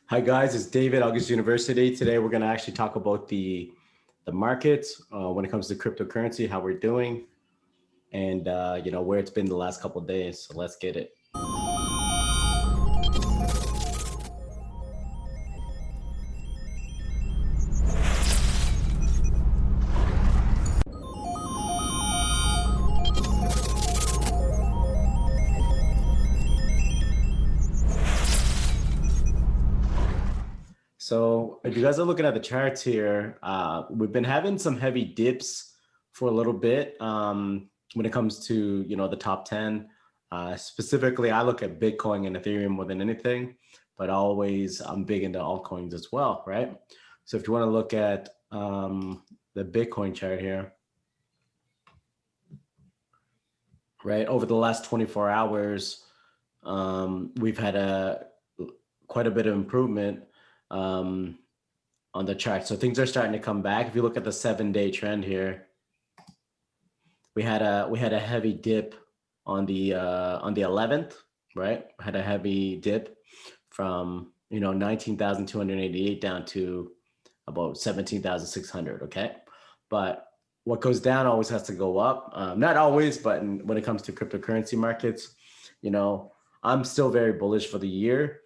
Hi guys, it's David, August University. Today we're going to actually talk about the markets when it comes to cryptocurrency, how we're doing, and where it's been the last couple of days. So let's get it. So if you guys are looking at the charts here, we've been having some heavy dips for a little bit when it comes to the top 10. Specifically, I look at Bitcoin and Ethereum more than anything, but I'm big into altcoins as well, right? So if you want to look at the Bitcoin chart here, right, over the last 24 hours, we've had quite a bit of improvement on the chart. So things are starting to come back. If you look at the 7-day trend here, we had a heavy dip on the 11th, right? Had a heavy dip from 19,288 down to about 17,600. Okay, but what goes down always has to go up. Not always, but when it comes to cryptocurrency markets, I'm still very bullish for the year.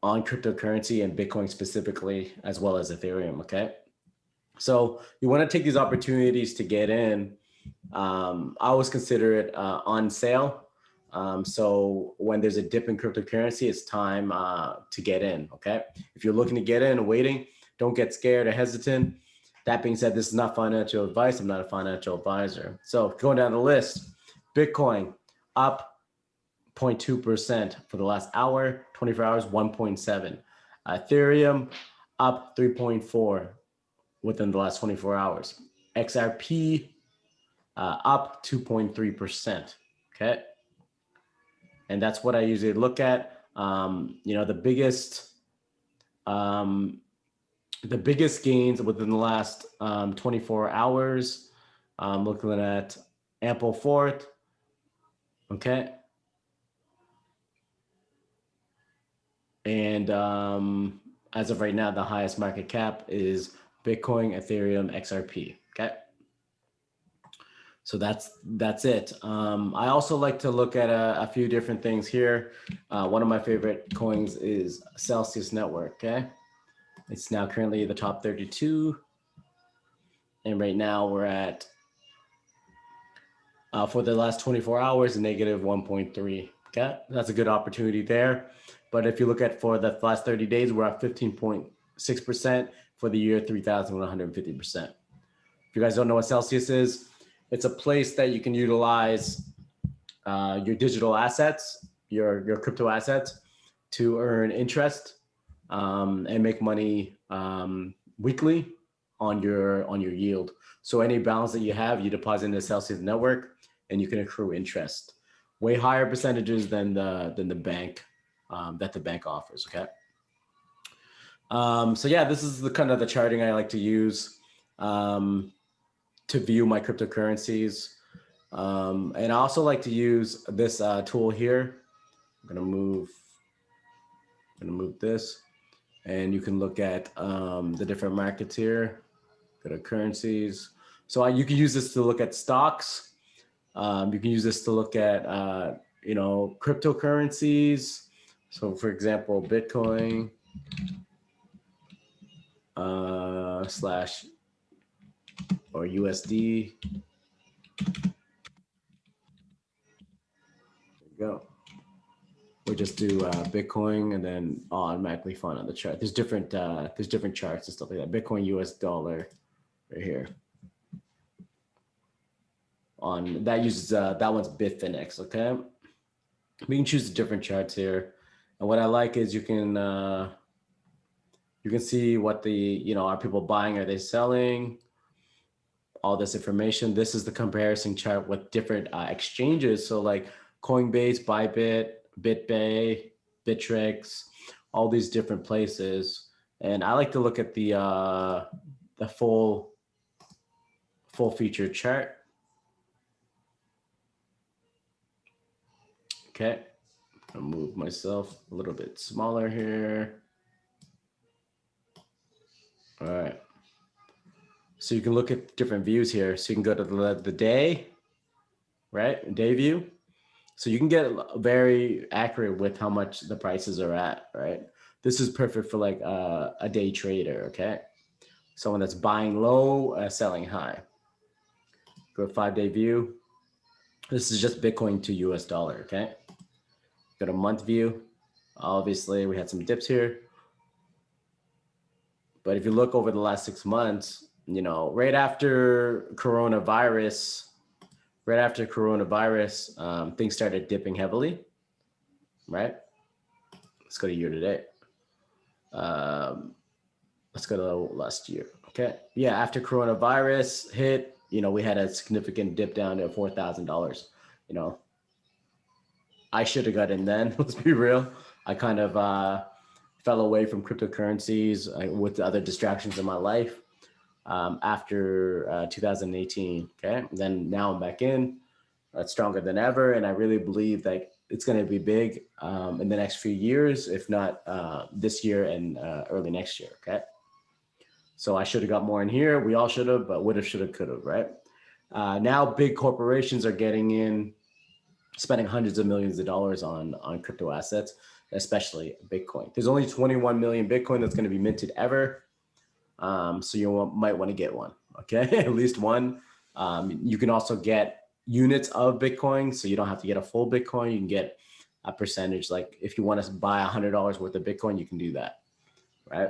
On cryptocurrency and Bitcoin specifically, as well as Ethereum, okay? So you want to take these opportunities to get in. I always consider it on sale. So when there's a dip in cryptocurrency, it's time to get in, okay? If you're looking to get in and waiting, don't get scared or hesitant. That being said, this is not financial advice. I'm not a financial advisor. So going down the list, Bitcoin up 0.2% for the last hour, 24 hours, 1.7. Ethereum up 3.4 within the last 24 hours. XRP up 2.3%. Okay. And that's what I usually look at. The biggest gains within the last 24 hours, looking at Ample Fort. Okay. And as of right now, the highest market cap is Bitcoin, Ethereum, XRP. Okay. So that's it. I also like to look at a few different things here. One of my favorite coins is Celsius Network. Okay. It's now currently the top 32. And right now we're at, for the last 24 hours, negative 1.3. Okay. That's a good opportunity there. But if you look at for the last 30 days, we're at 15.6%. For the year, 3,150%. If you guys don't know what Celsius is, it's a place that you can utilize your digital assets, your crypto assets, to earn interest and make money weekly on your yield. So any balance that you have, you deposit in the Celsius network, and you can accrue interest. Way higher percentages than the bank that the bank offers. Okay. So yeah, this is the kind of the charting I like to use to view my cryptocurrencies. And I also like to use this tool here. I'm gonna move this, and you can look at the different markets here. Go to currencies. So you can use this to look at stocks. You can use this to look at cryptocurrencies. So for example, Bitcoin slash or USD. There you go. Or just do Bitcoin and then automatically find on the chart. There's different charts and stuff like that. Bitcoin US dollar right here. On that uses that one's Bitfinex. Okay, we can choose the different charts here, and what I like is you can see what the are people buying, are they selling, all this information. This is the comparison chart with different exchanges. So like Coinbase, Bybit, BitBay, Bittrex, all these different places. And I like to look at the full feature chart. Okay, I'll move myself a little bit smaller here. All right. So you can look at different views here. So you can go to the day, right? Day view. So you can get very accurate with how much the prices are at, right? This is perfect for like a day trader, okay? Someone that's buying low, selling high. Go to 5-day view. This is just Bitcoin to US dollar, okay? Go to month view. Obviously, we had some dips here. But if you look over the last 6 months, you know, right after coronavirus, things started dipping heavily, right? Let's go to year to date. Let's go to last year. Okay. Yeah. After coronavirus hit, you know, we had a significant dip down to $4,000. You know, I should have got in then. Let's be real. I kind of fell away from cryptocurrencies with the other distractions in my life after 2018. Okay. Then now I'm back in, stronger than ever. And I really believe that it's going to be big in the next few years, if not this year and early next year. Okay. So I should have got more in here. We all should have, but would have, should have, could have, right? Now big corporations are getting in, spending hundreds of millions of dollars on crypto assets, especially Bitcoin. There's only 21 million Bitcoin that's going to be minted ever. So you might want to get one, okay? At least one. You can also get units of Bitcoin, so you don't have to get a full Bitcoin. You can get a percentage. Like if you want to buy $100 worth of Bitcoin, you can do that, right?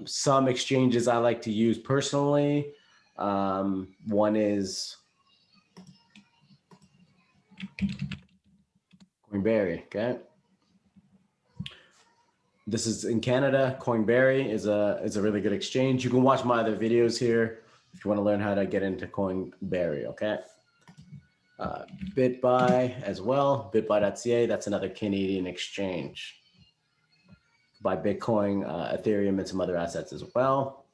Some exchanges I like to use personally. One is Coinberry, okay? This is in Canada. Coinberry is a really good exchange. You can watch my other videos here if you want to learn how to get into Coinberry, okay? BitBuy as well, bitbuy.ca, that's another Canadian exchange. Buy Bitcoin, Ethereum, and some other assets as well.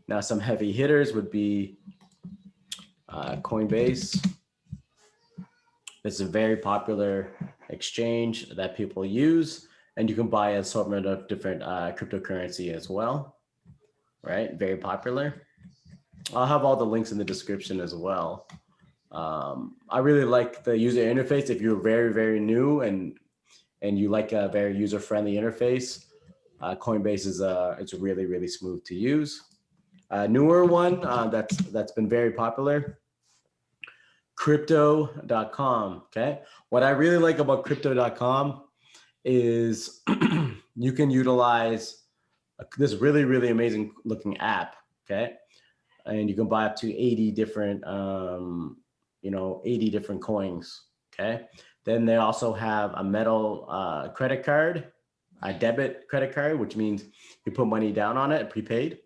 Now, some heavy hitters would be Coinbase. It's a very popular exchange that people use, and you can buy an assortment of different cryptocurrency as well, right? Very popular. I'll have all the links in the description as well. I really like the user interface. If you're very, very new and you like a very user-friendly interface, Coinbase is it's really, really smooth to use. Newer one that's been very popular, crypto.com. Okay. What I really like about crypto.com is you can utilize this really, really amazing looking app. Okay. And you can buy up to 80 different, 80 different coins. Okay. Then they also have a metal credit card, a debit credit card, which means you put money down on it, prepaid,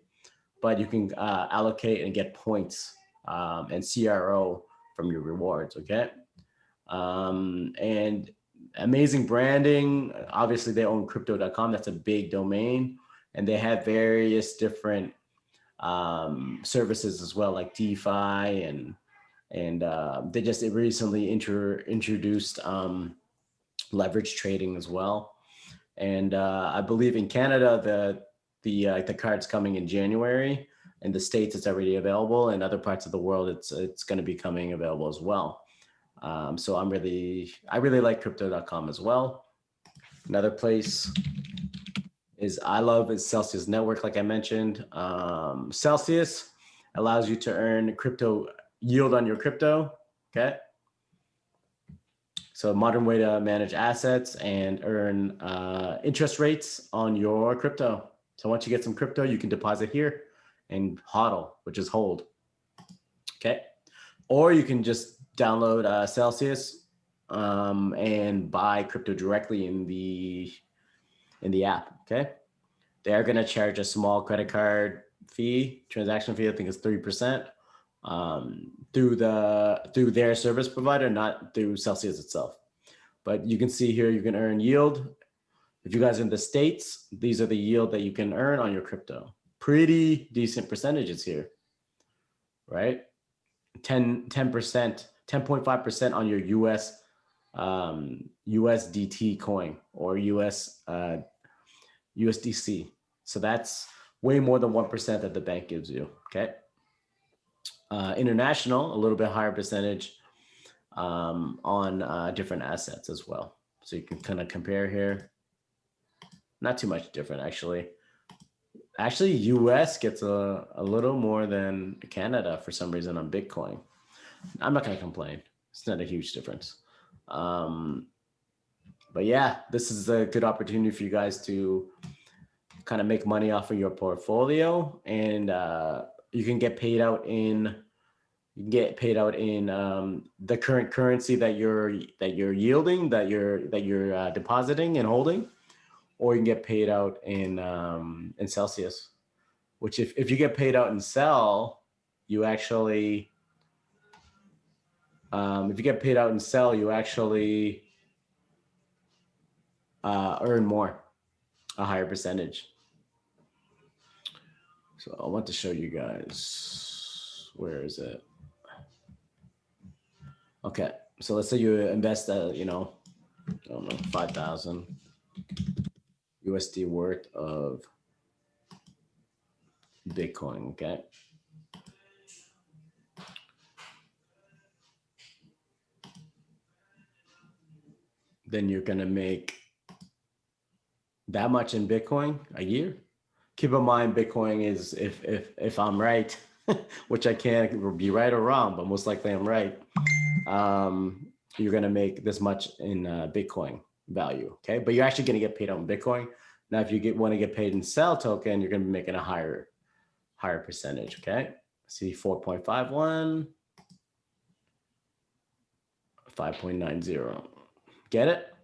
but you can allocate and get points and CRO from your rewards. Okay. And amazing branding. Obviously, they own crypto.com. That's a big domain. And they have various different services as well, like DeFi and they just recently introduced leverage trading as well. And I believe in Canada the card's coming in January. In the States, it's already available. In other parts of the world, it's going to be coming available as well. So I really like crypto.com as well. Another place is Celsius Network, like I mentioned. Celsius allows you to earn crypto yield on your crypto. Okay. So a modern way to manage assets and earn interest rates on your crypto. So once you get some crypto, you can deposit here and hodl, which is hold. Okay. Or you can just download Celsius and buy crypto directly in the app. Okay. They're going to charge a small credit card fee, transaction fee. I think it's 3%. Through their service provider, not through Celsius itself. But you can see here, you can earn yield. If you guys are in the States, these are the yield that you can earn on your crypto. Pretty decent percentages here, right? 10%, 10.5% on your US USDT coin or USDC. So that's way more than 1% that the bank gives you. Okay. International, a little bit higher percentage on different assets as well. So you can kind of compare here. Not too much different, actually. Actually, US gets a little more than Canada for some reason on Bitcoin. I'm not going to complain. It's not a huge difference. But yeah, this is a good opportunity for you guys to kind of make money off of your portfolio, and you can get paid out in the current currency that you're yielding, that you're depositing and holding, or you can get paid out in Celsius. Which if you get paid out in Cell, you actually if you get paid out in Cell, you actually earn more, a higher percentage. So I want to show you guys. Where is it? Okay, so let's say you invest, I don't know, 5,000 USD worth of Bitcoin. Okay. Then you're gonna make that much in Bitcoin a year. Keep in mind, Bitcoin is, if I'm right, which I can't be right or wrong, but most likely I'm right. You're gonna make this much in Bitcoin value, okay? But you're actually gonna get paid on Bitcoin. Now, if you want to get paid in Cell token, you're gonna be making a higher percentage, okay? See 4.51, 5.90. Get it?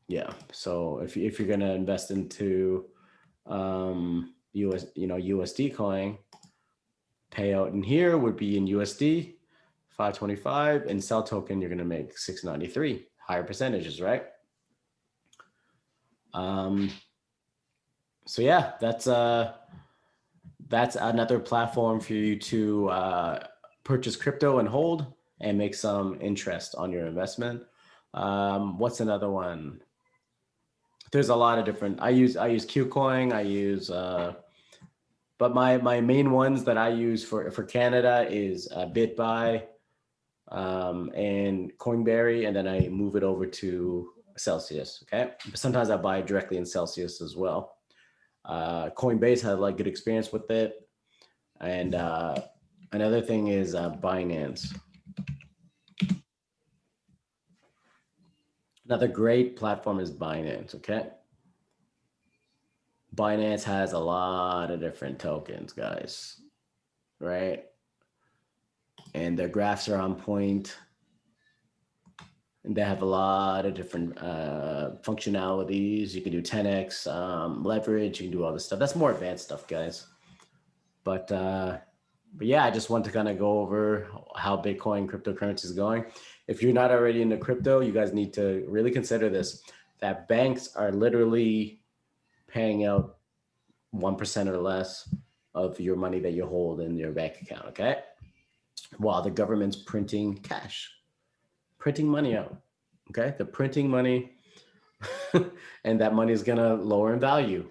Yeah. So if you're gonna invest into USD coin, payout in here would be in USD 525, and Cell token you're gonna make 693, higher percentages, right? So yeah, that's another platform for you to purchase crypto and hold and make some interest on your investment. What's another one? There's a lot of different. I use Qcoin. I use, but my main ones that I use for Canada is BitBuy and Coinberry, and then I move it over to Celsius. Okay, but sometimes I buy directly in Celsius as well. Coinbase had like good experience with it, and another thing is Binance. Another great platform is Binance. Okay, Binance has a lot of different tokens, guys, right? And their graphs are on point. And they have a lot of different functionalities. You can do 10x leverage. You can do all this stuff. That's more advanced stuff, guys. But yeah, I just want to kind of go over how Bitcoin cryptocurrency is going. If you're not already into crypto, you guys need to really consider this, that banks are literally paying out 1% or less of your money that you hold in your bank account, okay? While the government's printing cash, printing money out, okay? They're printing money and that money is gonna lower in value,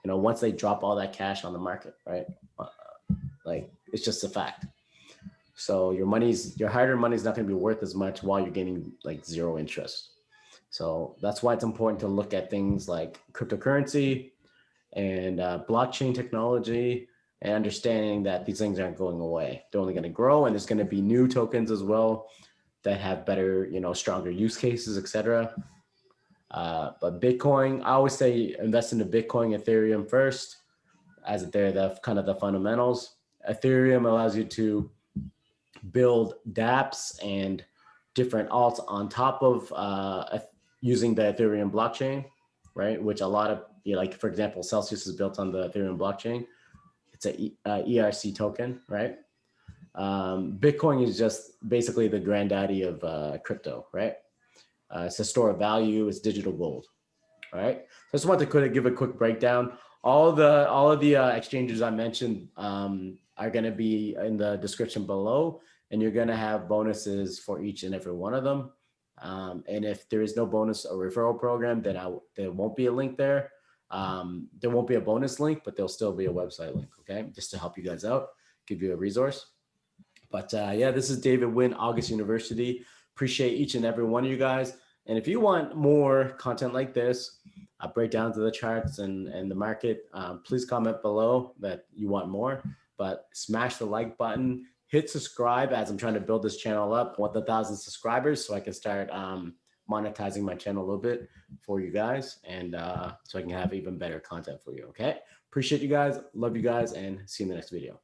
once they drop all that cash on the market, right? Like, it's just a fact. So your hard-earned money is not gonna be worth as much while you're getting like zero interest. So that's why it's important to look at things like cryptocurrency and blockchain technology, and understanding that these things aren't going away. They're only going to grow, and there's going to be new tokens as well that have better, stronger use cases, etc. But Bitcoin, I always say invest into Bitcoin, Ethereum first, as they're the kind of the fundamentals. Ethereum allows you to build dApps and different alts on top of using the Ethereum blockchain, right? Which a lot of, like for example, Celsius is built on the Ethereum blockchain. It's a ERC token, right? Bitcoin is just basically the granddaddy of crypto, right? It's a store of value. It's digital gold, right? So I just want to give a quick breakdown. All of the exchanges I mentioned are going to be in the description below, and you're going to have bonuses for each and every one of them. And if there is no bonus or referral program, then there won't be a link there. There won't be a bonus link, but there'll still be a website link, okay? Just to help you guys out, give you a resource. But yeah, this is David Wynn, August University. Appreciate each and every one of you guys. And if you want more content like this, break down to the charts and the market, please comment below that you want more. But smash the like button, hit subscribe as I'm trying to build this channel up. I want 1,000 subscribers so I can start monetizing my channel a little bit for you guys, and so I can have even better content for you. Okay, appreciate you guys, love you guys, and see you in the next video.